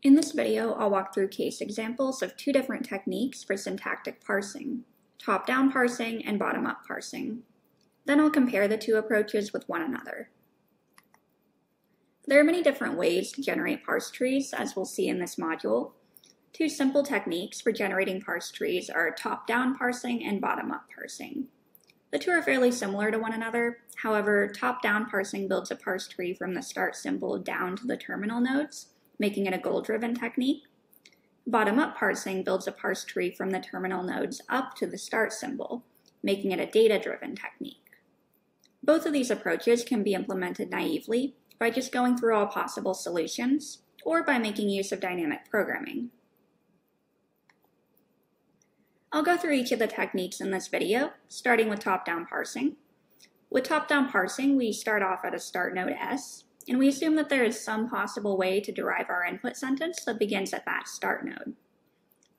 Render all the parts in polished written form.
In this video, I'll walk through case examples of two different techniques for syntactic parsing, top-down parsing and bottom-up parsing. Then I'll compare the two approaches with one another. There are many different ways to generate parse trees, as we'll see in this module. Two simple techniques for generating parse trees are top-down parsing and bottom-up parsing. The two are fairly similar to one another. However, top-down parsing builds a parse tree from the start symbol down to the terminal nodes, making it a goal-driven technique. Bottom-up parsing builds a parse tree from the terminal nodes up to the start symbol, making it a data-driven technique. Both of these approaches can be implemented naively by just going through all possible solutions, or by making use of dynamic programming. I'll go through each of the techniques in this video, starting with top-down parsing. With top-down parsing, we start off at a start node S, and we assume that there is some possible way to derive our input sentence that begins at that start node.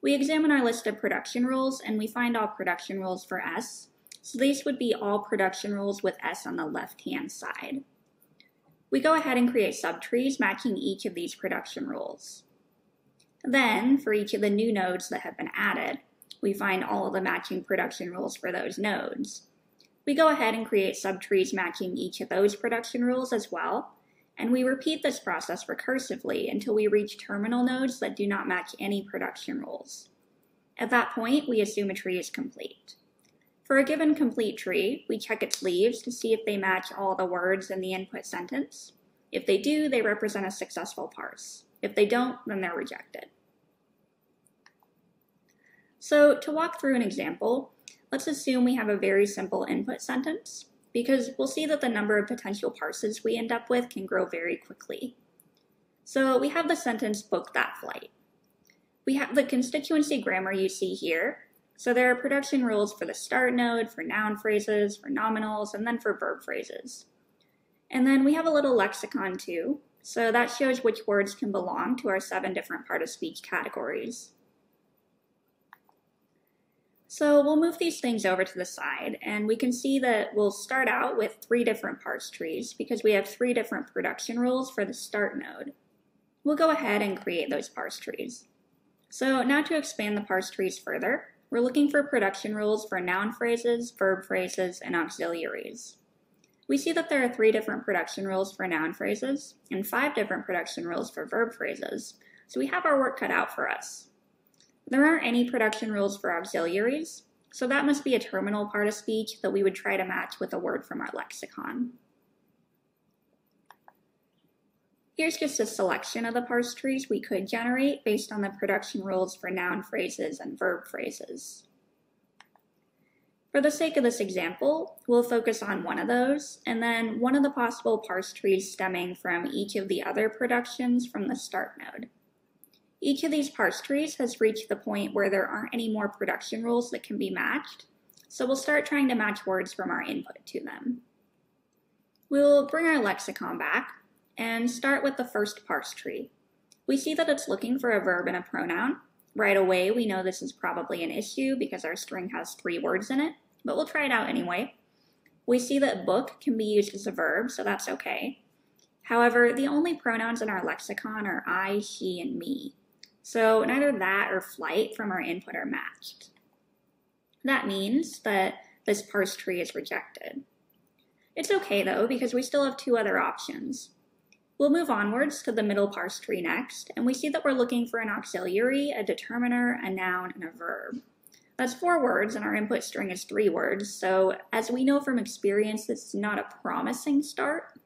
We examine our list of production rules, and we find all production rules for S, so these would be all production rules with S on the left-hand side. We go ahead and create subtrees matching each of these production rules. Then, for each of the new nodes that have been added, we find all of the matching production rules for those nodes. We go ahead and create subtrees matching each of those production rules as well, and we repeat this process recursively until we reach terminal nodes that do not match any production rules. At that point, we assume a tree is complete. For a given complete tree, we check its leaves to see if they match all the words in the input sentence. If they do, they represent a successful parse. If they don't, then they're rejected. So to walk through an example, let's assume we have a very simple input sentence, because we'll see that the number of potential parses we end up with can grow very quickly. So we have the sentence, "book that flight." We have the constituency grammar you see here. So there are production rules for the start node, for noun phrases, for nominals, and then for verb phrases. And then we have a little lexicon too, so that shows which words can belong to our 7 different part-of-speech categories. So we'll move these things over to the side, and we can see that we'll start out with 3 different parse trees because we have 3 different production rules for the start node. We'll go ahead and create those parse trees. So now to expand the parse trees further, we're looking for production rules for noun phrases, verb phrases, and auxiliaries. We see that there are 3 different production rules for noun phrases and 5 different production rules for verb phrases, so we have our work cut out for us. There aren't any production rules for auxiliaries, so that must be a terminal part of speech that we would try to match with a word from our lexicon. Here's just a selection of the parse trees we could generate based on the production rules for noun phrases and verb phrases. For the sake of this example, we'll focus on one of those, and then one of the possible parse trees stemming from each of the other productions from the start node. Each of these parse trees has reached the point where there aren't any more production rules that can be matched, so we'll start trying to match words from our input to them. We'll bring our lexicon back and start with the first parse tree. We see that it's looking for a verb and a pronoun. Right away, we know this is probably an issue because our string has 3 words in it, but we'll try it out anyway. We see that book can be used as a verb, so that's okay. However, the only pronouns in our lexicon are I, she, and me. So neither that or flight from our input are matched. That means that this parse tree is rejected. It's okay though, because we still have 2 other options. We'll move onwards to the middle parse tree next, and we see that we're looking for an auxiliary, a determiner, a noun, and a verb. That's 4 words, and our input string is 3 words, so as we know from experience, this is not a promising start.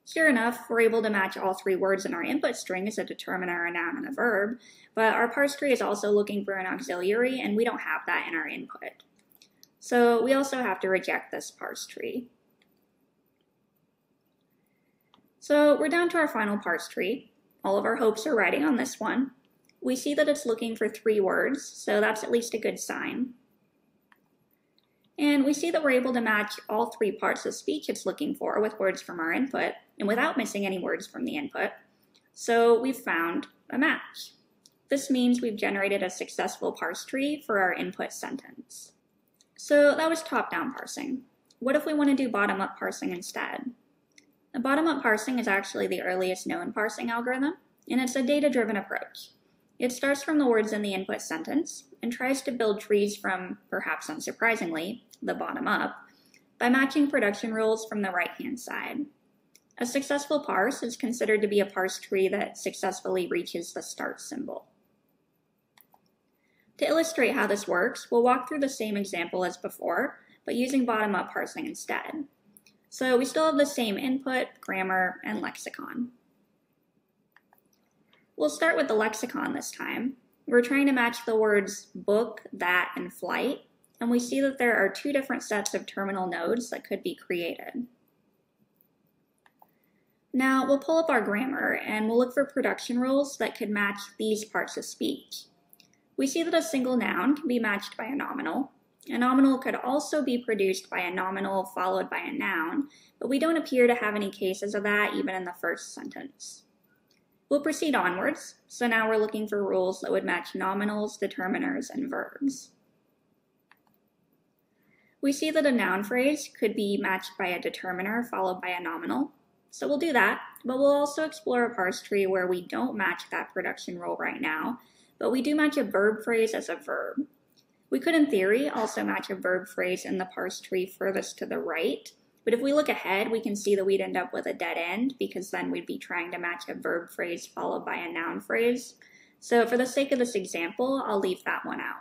Sure enough, we're able to match all 3 words in our input string as a determiner, a noun, and a verb, but our parse tree is also looking for an auxiliary, and we don't have that in our input. So we also have to reject this parse tree. So we're down to our final parse tree. All of our hopes are riding on this one. We see that it's looking for 3 words, so that's at least a good sign. And we see that we're able to match all 3 parts of speech it's looking for with words from our input, and without missing any words from the input. So we've found a match. This means we've generated a successful parse tree for our input sentence. So that was top-down parsing. What if we want to do bottom-up parsing instead? The bottom-up parsing is actually the earliest known parsing algorithm, and it's a data-driven approach. It starts from the words in the input sentence and tries to build trees from, perhaps unsurprisingly, the bottom up, by matching production rules from the right-hand side. A successful parse is considered to be a parse tree that successfully reaches the start symbol. To illustrate how this works, we'll walk through the same example as before, but using bottom-up parsing instead. So we still have the same input, grammar, and lexicon. We'll start with the lexicon this time. We're trying to match the words book, that, and flight, and we see that there are two different sets of terminal nodes that could be created. Now we'll pull up our grammar and we'll look for production rules that could match these parts of speech. We see that a single noun can be matched by a nominal. A nominal could also be produced by a nominal followed by a noun, but we don't appear to have any cases of that even in the first sentence. We'll proceed onwards, so now we're looking for rules that would match nominals, determiners, and verbs. We see that a noun phrase could be matched by a determiner followed by a nominal, so we'll do that, but we'll also explore a parse tree where we don't match that production rule right now, but we do match a verb phrase as a verb. We could, in theory, also match a verb phrase in the parse tree furthest to the right, but if we look ahead, we can see that we'd end up with a dead end because then we'd be trying to match a verb phrase followed by a noun phrase. So for the sake of this example, I'll leave that one out.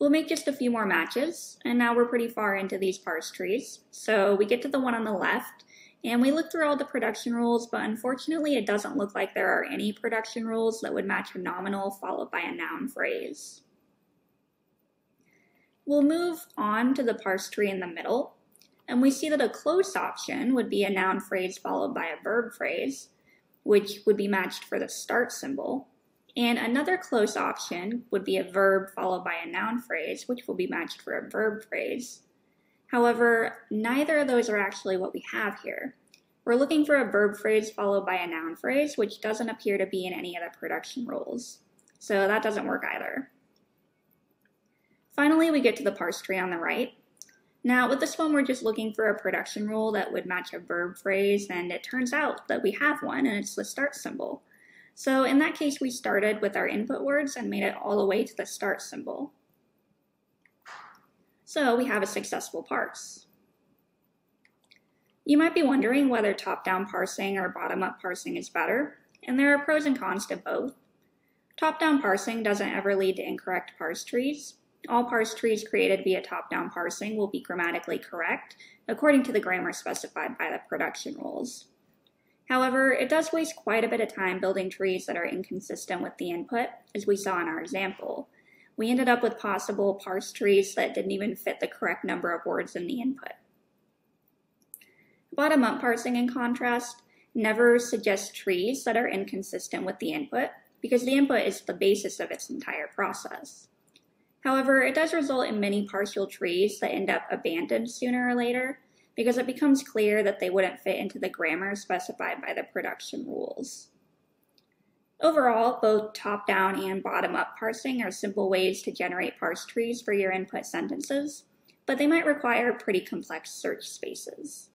We'll make just a few more matches, and now we're pretty far into these parse trees. So we get to the one on the left, and we look through all the production rules, but unfortunately it doesn't look like there are any production rules that would match a nominal followed by a noun phrase. We'll move on to the parse tree in the middle, and we see that a close option would be a noun phrase followed by a verb phrase, which would be matched for the start symbol, and another close option would be a verb followed by a noun phrase, which will be matched for a verb phrase. However, neither of those are actually what we have here. We're looking for a verb phrase followed by a noun phrase, which doesn't appear to be in any of the production rules. So that doesn't work either. Finally, we get to the parse tree on the right. Now, with this one, we're just looking for a production rule that would match a verb phrase, and it turns out that we have one, and it's the start symbol. So in that case, we started with our input words and made it all the way to the start symbol. So we have a successful parse. You might be wondering whether top-down parsing or bottom-up parsing is better, and there are pros and cons to both. Top-down parsing doesn't ever lead to incorrect parse trees. All parse trees created via top-down parsing will be grammatically correct, according to the grammar specified by the production rules. However, it does waste quite a bit of time building trees that are inconsistent with the input, as we saw in our example. We ended up with possible parse trees that didn't even fit the correct number of words in the input. Bottom-up parsing, in contrast, never suggests trees that are inconsistent with the input, because the input is the basis of its entire process. However, it does result in many partial trees that end up abandoned sooner or later, because it becomes clear that they wouldn't fit into the grammar specified by the production rules. Overall, both top-down and bottom-up parsing are simple ways to generate parse trees for your input sentences, but they might require pretty complex search spaces.